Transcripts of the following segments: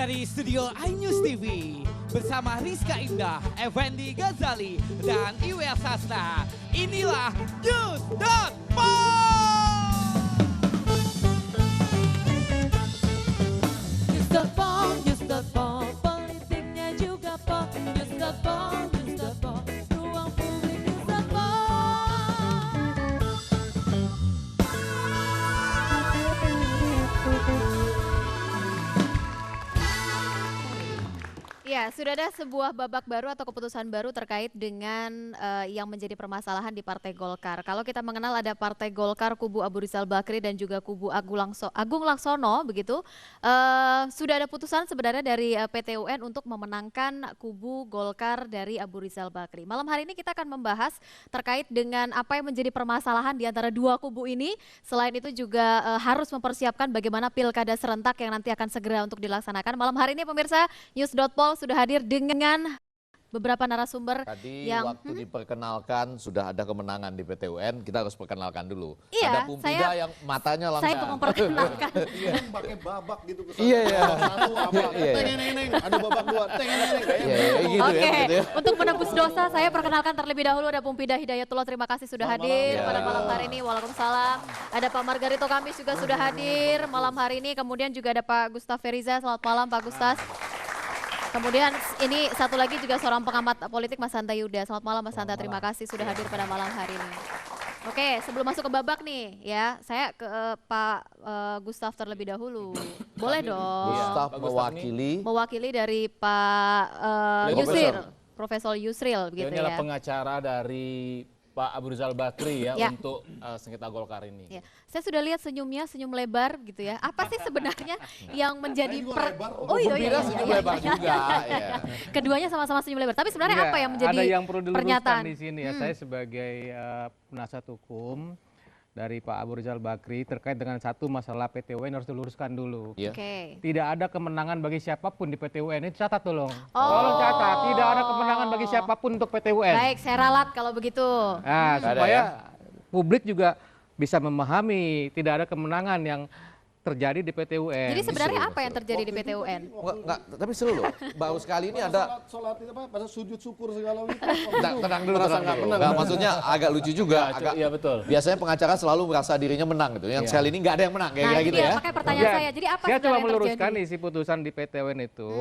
dari studio iNews TV bersama Rizka Indah, Effendi Ghazali, dan Iwea Sastra. Inilah News.pop. News.pop, politiknya juga pop. News.pop, ruang publik News.pop. Ya, sudah ada sebuah babak baru atau keputusan baru terkait dengan yang menjadi permasalahan di Partai Golkar. Kalau kita mengenal ada Partai Golkar kubu Abu Rizal Bakri dan juga kubu Agung Laksono, begitu. Sudah ada putusan sebenarnya dari PT UN untuk memenangkan kubu Golkar dari Abu Rizal Bakri. Malam hari ini kita akan membahas terkait dengan apa yang menjadi permasalahan di antara dua kubu ini. Selain itu juga harus mempersiapkan bagaimana pilkada serentak yang nanti akan segera untuk dilaksanakan. Malam hari ini pemirsa News.pol sudah hadir dengan beberapa narasumber. Tadi yang waktu diperkenalkan sudah ada kemenangan di PT UN, kita harus perkenalkan dulu. Iya, ada Pumpida yang matanya langsung. saya memperkenalkan. Iya, pakai babak gitu ke Iya, iya. Satu apa? Iya, iya. Tengeneng, ada babak dua. Tengeneng. Iya, iya, gitu Oke, ya, gitu ya. untuk menebus dosa saya perkenalkan terlebih dahulu ada Pumpida Hidayatullah. Terima kasih sudah Selamat hadir malam. pada Ya. malam hari ini. Waalaikumsalam. Ada Pak Margarito Kamis juga sudah hadir malam hari ini. Kemudian juga ada Pak Gustaf Feriza. Selamat malam Pak Gustas. Kemudian ini satu lagi juga seorang pengamat politik Mas Hanta Yuda. Selamat malam Mas Hanta, terima kasih sudah hadir pada malam hari ini. Oke, sebelum masuk ke babak nih ya, saya ke Pak Gustaf terlebih dahulu. Boleh dong. Gustaf Pak Gustaf mewakili Dari Pak Yusril, Profesor Yusril Dia gitu ini adalah ya. pengacara dari Pak Abu Rizal Bakri ya, Ya. untuk sengketa Golkar ini. Ya. Saya sudah lihat senyumnya, senyum lebar gitu ya. Apa sih sebenarnya yang menjadi Saya juga lebar. Oh iya, Pumpida senyum lebar juga. Ya. Keduanya sama-sama senyum lebar. Tapi sebenarnya Enggak, apa yang menjadi ada yang perlu diluruskan pernyataan di sini ya. Saya sebagai penasihat hukum dari Pak Abu Rizal Bakri terkait dengan satu masalah PT UN harus diluruskan dulu. Iya. Oke. Tidak ada kemenangan bagi siapapun di PT UN. Ini catat tolong. Oh. Tolong catat, tidak ada kemenangan bagi siapapun untuk PT UN. Baik, saya ralat kalau begitu. Nah, Nggak ada supaya ya? publik juga bisa memahami tidak ada kemenangan yang terjadi di PT UN. Jadi sebenarnya Betul, apa yang terjadi di PT UN? Enggak, tapi seru loh. Baru sekali ini ada Sholat itu apa? Pada sujud syukur segala gitu. tenang dulu, Merasa tenang nggak dulu. menang. Nggak, maksudnya agak lucu juga. Iya betul. Biasanya pengacara selalu merasa dirinya menang gitu. Yang Iya. sekali ini nggak ada yang menang kayak Nah, ini gitu dia, ya. makanya pertanyaan saya. Jadi apa Saya coba sebenarnya yang meluruskan terjadi? isi putusan di PT UN itu.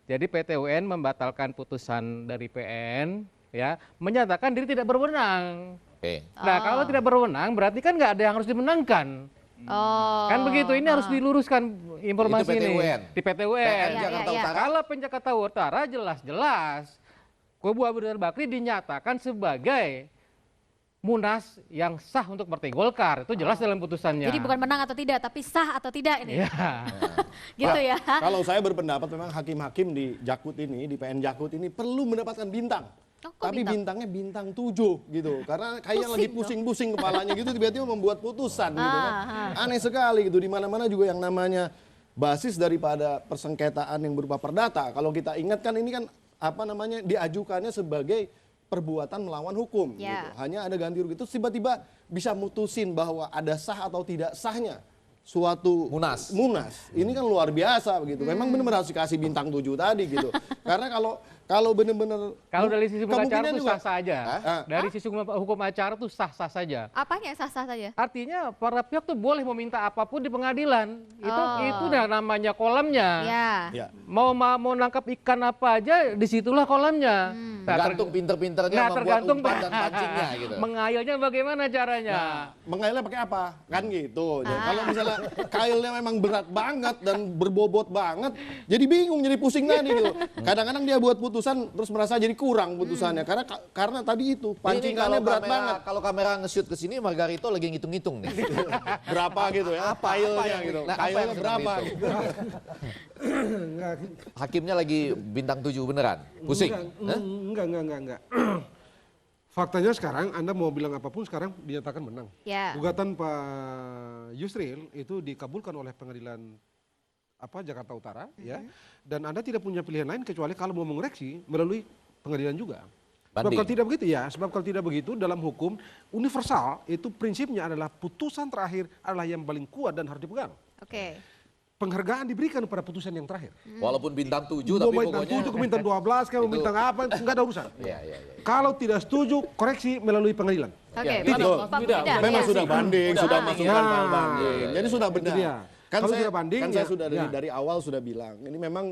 Jadi PT UN membatalkan putusan dari PN, ya, menyatakan diri tidak berwenang. Oke. Nah, kalau tidak berwenang berarti kan nggak ada yang harus dimenangkan. Oh. Kan begitu, ini harus diluruskan informasi Itu PT ini. UN. Di PT PN UN. Jakarta iya. Utara. Kalau Jakarta Utara jelas-jelas kubu Abu Rizal Bakri dinyatakan sebagai munas yang sah untuk Partai Golkar. Itu jelas dalam putusannya. Jadi bukan menang atau tidak, tapi sah atau tidak ini. Ya. Gitu ya. Kalau saya berpendapat memang hakim-hakim di Jakut ini, di PN Jakut ini perlu mendapatkan bintang. Oh, kok Tapi bintang? bintangnya bintang 7 gitu. Karena kayak Pusing lagi dong. pusing-pusing kepalanya gitu tiba-tiba membuat putusan gitu kan. Ah. Aneh sekali gitu. Di mana-mana juga yang namanya basis daripada persengketaan yang berupa perdata. Kalau kita ingat kan ini kan apa namanya diajukannya sebagai perbuatan melawan hukum Ya. gitu. Hanya ada ganti rugi itu tiba-tiba bisa mutusin bahwa ada sah atau tidak sahnya suatu Munas. Ini kan luar biasa begitu. Memang benar-benar harus dikasih bintang 7 tadi gitu. Karena kalau benar-benar Kalau dari sisi hukum acara kemungkinan itu juga- sah-sah aja. Hah? Dari sisi hukum acara itu sah-sah saja. Apanya yang sah-sah saja? Artinya para pihak tuh boleh meminta apapun di pengadilan. Oh. Itu udah namanya kolamnya. Ya. Ya. Mau nangkap ikan apa aja, disitulah kolamnya. Tergantung pinter-pinternya Nah, membuat tergantung umpan dan pancingnya gitu. mengayalnya bagaimana caranya. mengailnya pakai apa? Kan gitu. Jadi kalau misalnya kailnya memang berat banget dan berbobot banget, jadi bingung, jadi pusing tadi gitu. Kadang-kadang dia buat putusan terus merasa jadi kurang putusannya karena tadi itu Ini pancingannya berat kamera, banget. Kalau kamera nge-shoot ke sini, Margarito lagi ngitung-ngitung nih. Berapa gitu ya? Kailnya gitu. Nah, apa Kailnya yang sedang berapa dihitung? gitu. Hakimnya lagi bintang 7 beneran? Pusing? Hah? Enggak. Faktanya sekarang Anda mau bilang apapun sekarang dinyatakan menang. Ya. Gugatan Pak Yusril itu dikabulkan oleh pengadilan Jakarta Utara ya. Dan Anda tidak punya pilihan lain kecuali kalau mau mengoreksi melalui pengadilan juga. Sebab Banding. kalau tidak begitu ya, sebab kalau tidak begitu dalam hukum universal itu prinsipnya adalah putusan terakhir adalah yang paling kuat dan harus dipegang. Oke. penghargaan diberikan pada putusan yang terakhir. Walaupun bintang 7 Mau tapi bintang pokoknya 7 ke bintang 12, kayak mau bintang apa, nggak ada urusan. Iya. Kalau tidak setuju, koreksi melalui pengadilan. Oke, Betul. Pak Budidah. Memang Ya. sudah banding, sudah masukkan Ya. file banding. Jadi sudah Itu benar. dia. Kan Kalau saya, sudah banding, kan saya ya. sudah Ya. dari awal sudah bilang, ini memang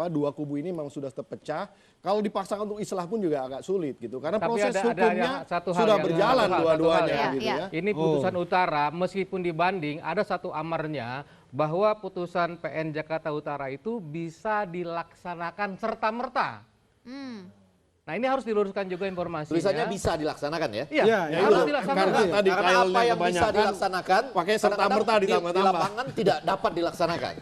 dua kubu ini memang sudah terpecah. Kalau dipaksakan untuk islah pun juga agak sulit gitu, karena Tapi proses ada hukumnya yang satu hal sudah yang- berjalan satu hal dua-duanya ya. gitu Ya. ya. Ini putusan utara, meskipun dibanding, ada satu amarnya bahwa putusan PN Jakarta Utara itu bisa dilaksanakan serta-merta. Nah ini harus diluruskan juga informasinya. tulisannya bisa dilaksanakan ya. Iya, Ya, ya, harus itu. dilaksanakan. Karena tadi Karena kailnya apa yang bisa kebanyakan dilaksanakan pakai serta-merta kadang-kadang di ditambah-tambah. lapangan tidak dapat dilaksanakan.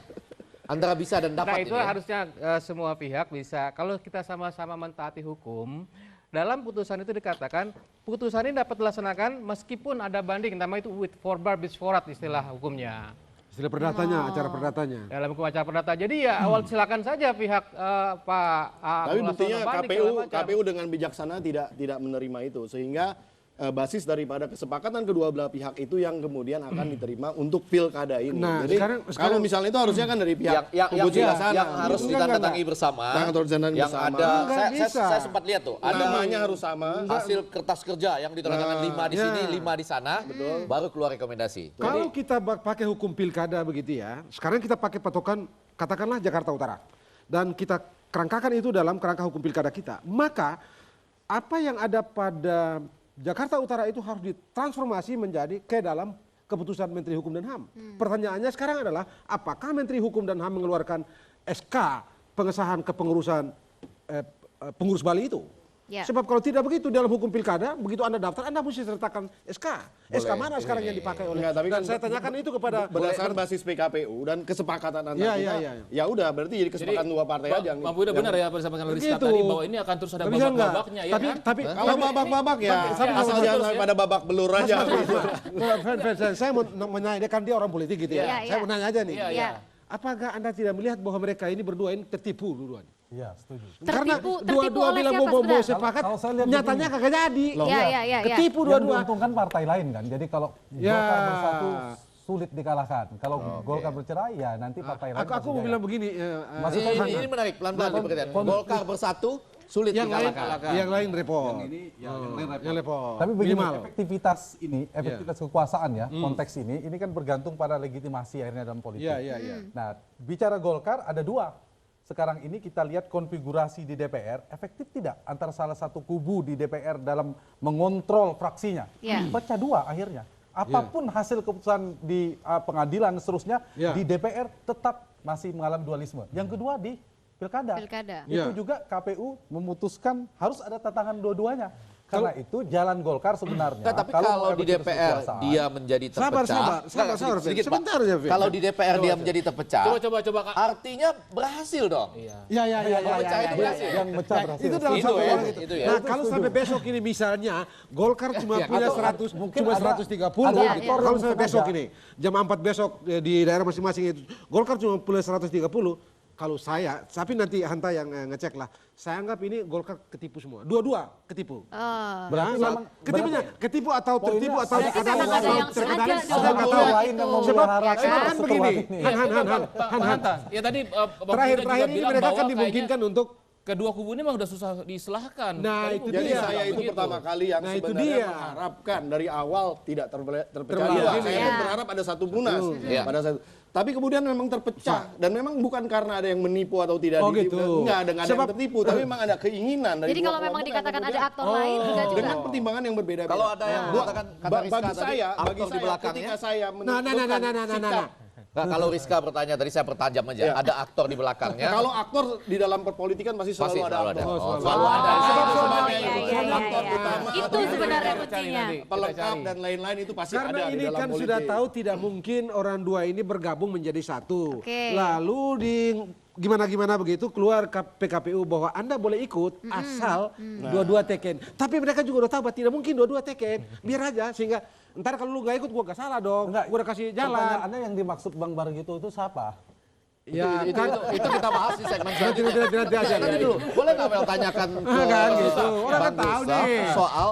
Antara bisa dan dapat Nah ini itu ya. harusnya semua pihak bisa, kalau kita sama-sama mentaati hukum, dalam putusan itu dikatakan, putusan ini dapat dilaksanakan meskipun ada banding, nama itu with forbar bis forat istilah hukumnya. Istilah perdatanya, acara perdatanya. Dalam hukum acara perdata. Jadi ya awal silakan saja pihak Pak Tapi Agung buktinya Laksono banding segala macam. KPU dengan bijaksana tidak menerima itu, sehingga basis daripada kesepakatan kedua belah pihak itu yang kemudian akan diterima untuk pilkada ini. Nah, Jadi sekarang- kalau misalnya itu harusnya kan dari pihak yang kubu sebelah sana. yang harus Gitu. ditandatangani bersama. Yang harus ditandatangani yang bersama. ada Enggak saya bisa. sempat lihat tuh, ada Namanya harus sama. hasil kertas kerja yang ditandatangani 5 di sini, 5 di sana, baru keluar rekomendasi. Kalau kita pakai hukum pilkada begitu ya, sekarang kita pakai patokan katakanlah Jakarta Utara. Dan kita kerangkakan itu dalam kerangka hukum pilkada kita. Maka apa yang ada pada Jakarta Utara itu harus ditransformasi menjadi ke dalam keputusan Menteri Hukum dan HAM. Pertanyaannya sekarang adalah apakah Menteri Hukum dan HAM mengeluarkan SK pengesahan kepengurusan pengurus Bali itu? Ya. Sebab kalau tidak begitu dalam hukum pilkada, begitu Anda daftar, Anda mesti sertakan SK. SK mana sekarang yang dipakai oleh? Enggak, tapi Dan kan saya tanyakan itu kepada berdasarkan basis PKPU dan kesepakatan antar Iya, kita. iya. Ya udah berarti jadi kesepakatan dua partai aja. Bang Budidah benar ya apa disampaikan Rizka Begitu. tadi bahwa ini akan terus ada Tapi bisa enggak? babak-babaknya ya Tapi, kan? tapi Kalau babak-babak ya, asal jangan pada babak belur aja. saya mau menanyakan dia orang politik gitu ya. Iya, Saya iya. mau nanya aja nih. Iya. Apakah Anda tidak melihat bahwa mereka ini berdua ini tertipu dua-duanya? Iya, setuju. Karena Tertipu dua-dua oleh bilang siapa mau sebenarnya? sepakat, Kalau saya lihat nyatanya begini. kagak jadi. Iya. Ketipu Yang dua-dua. diuntungkan partai lain kan. Jadi kalau Ya. Golkar bersatu sulit dikalahkan. Kalau Golkar bercerai ya nanti partai lain. Aku pasti mau jaya. bilang begini. Maksud saya Ini menarik, pelan-pelan diperhatikan. Golkar bersatu sulit yang lain, dikalahkan. yang lain repot. Yang repot. Tapi begini, Minimal. efektivitas ini, efektivitas kekuasaan ya, konteks ini kan bergantung pada legitimasi akhirnya dalam politik. Iya. Nah, bicara Golkar ada dua. Sekarang ini kita lihat konfigurasi di DPR, efektif tidak antara salah satu kubu di DPR dalam mengontrol fraksinya. Iya. Pecah dua akhirnya. Apapun hasil keputusan di pengadilan dan seterusnya, Iya. di DPR tetap masih mengalami dualisme. Yang kedua di pilkada. Iya. Itu juga KPU memutuskan harus ada tantangan dua-duanya. Karena itu jalan Golkar sebenarnya. Enggak, tapi kalau di efektivitas DPR kekuasaan, dia menjadi terpecah. Sabar, sedikit, Pak. sebentar aja, Fit. Kalau di DPR dia menjadi terpecah. Coba Kak. Artinya berhasil dong. Ya. Pecah itu berhasil. yang mecah berhasil. Itu dalam Itu satu ya, orang itu. itu ya. Nah, kalau sampai besok ini misalnya Golkar cuma punya 100, mungkin cuma ada- 130. ada Gitu. aktor Kalau yang sampai besok sengaja. ini jam 4 besok di daerah masing-masing itu Golkar cuma punya 130. Kalau saya, tapi nanti Hanta yang ngecek lah. Saya anggap ini Golkar ketipu semua. Dua-dua ketipu. Berarti memang Ketipunya, ketipu atau tertipu atau Berarti memang ada yang sengaja ada dong. aktor lain yang memelihara sebab kan begini. Bang Hanta, ya tadi Bang Terakhir Budidah juga ini bilang mereka bahwa kan kayaknya dimungkinkan untuk kedua kubu ini memang udah susah diselahkan. Nah, Tadi itu Budi Jadi dia. saya itu begitu. pertama kali yang Nah, itu sebenarnya dia. mengharapkan dari awal tidak terpecah Terbelah dua. gini. Saya Ya. berharap ada satu munas Iya. pada saat. Tapi kemudian memang terpecah dan memang bukan karena ada yang menipu atau tidak Oh, ditipu. gitu. Enggak ada yang Sebab- tertipu, tapi memang ada keinginan dari Jadi dua kalau memang kelompok yang dikatakan ada kemudian- aktor lain, enggak juga. dengan pertimbangan yang berbeda-beda. Kalau ada yang mengatakan kata Rizka bagi tadi, saya, aktor bagi di saya belakangnya. ketika saya Nah, menentukan sikap. Nah, kalau Rizka bertanya tadi saya pertajam aja, Ya. ada aktor di belakangnya. Kalau aktor di dalam perpolitikan pasti Pasti selalu ada selalu ada. aktor. Oh, Selalu ada. Oh, Sebab iya, sebagai iya. aktor utama Itu atau sebenarnya Kita cari kuncinya. nanti. pelengkap dan lain-lain itu pasti Karena ada di ini dalam kan politik. sudah tahu tidak mungkin orang dua ini bergabung menjadi satu. Oke. Lalu di gimana-gimana begitu keluar PKPU bahwa Anda boleh ikut asal dua-dua teken. Tapi mereka juga udah tahu bahwa tidak mungkin dua-dua teken. Biar aja sehingga ntar kalau lu gak ikut gua gak salah dong. Enggak, Gua udah kasih jalan. Pertanyaannya yang dimaksud Bang Bargito itu siapa? Ya itu kita bahas di segmen nanti selanjutnya. aja. Nanti dulu, boleh nggak Mel tanyakan ke Kan gitu. Orang kan Bang tahu Gustaf nih. soal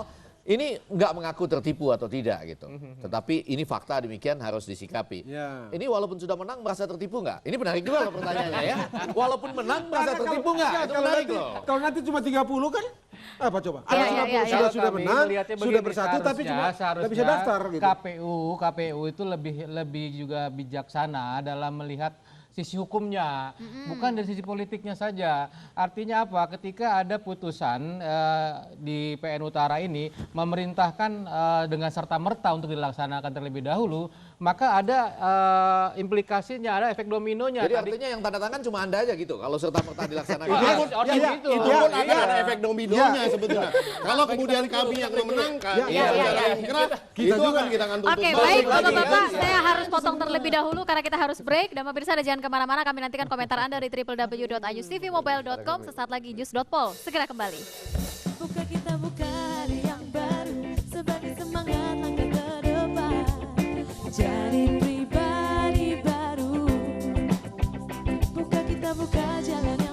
Ini nggak mengaku tertipu atau tidak gitu. Tetapi ini fakta demikian harus disikapi. Ya. Ini walaupun sudah menang merasa tertipu nggak? Ini menarik juga loh pertanyaannya ya. Walaupun menang merasa tertipu nggak? Ya, Itu menarik loh. kalau nanti cuma 30 kan apa coba? Iya, iya, iya. Sudah Kalau kami menang, melihatnya sudah begini, bersatu tapi cuma seharusnya nggak bisa daftar gitu. KPU itu lebih juga bijaksana dalam melihat sisi hukumnya, bukan dari sisi politiknya saja. Artinya apa? Ketika ada putusan di PN Utara ini memerintahkan dengan serta-merta untuk dilaksanakan terlebih dahulu, maka ada implikasinya, ada efek dominonya. Jadi artinya yang tanda tangan cuma Anda aja gitu. Kalau serta-merta dilaksanakan. Itu Itu pun ada efek dominonya sebetulnya. Kalau kemudian kami yang memenangkan, secara ingkrah, itu akan kita akan tuntut. Oke, baik Bapak-Bapak, saya harus potong terlebih dahulu karena kita harus break. Dan pemirsa ada jangan kemana-mana, kami nantikan komentar Anda di www.ayustvmobile.com. Sesaat lagi News.pol, segera kembali. Buka kita buka hari yang baru sebagai semangat langkah ke depan. Jadi pribadi baru. Buka kita buka jalan yang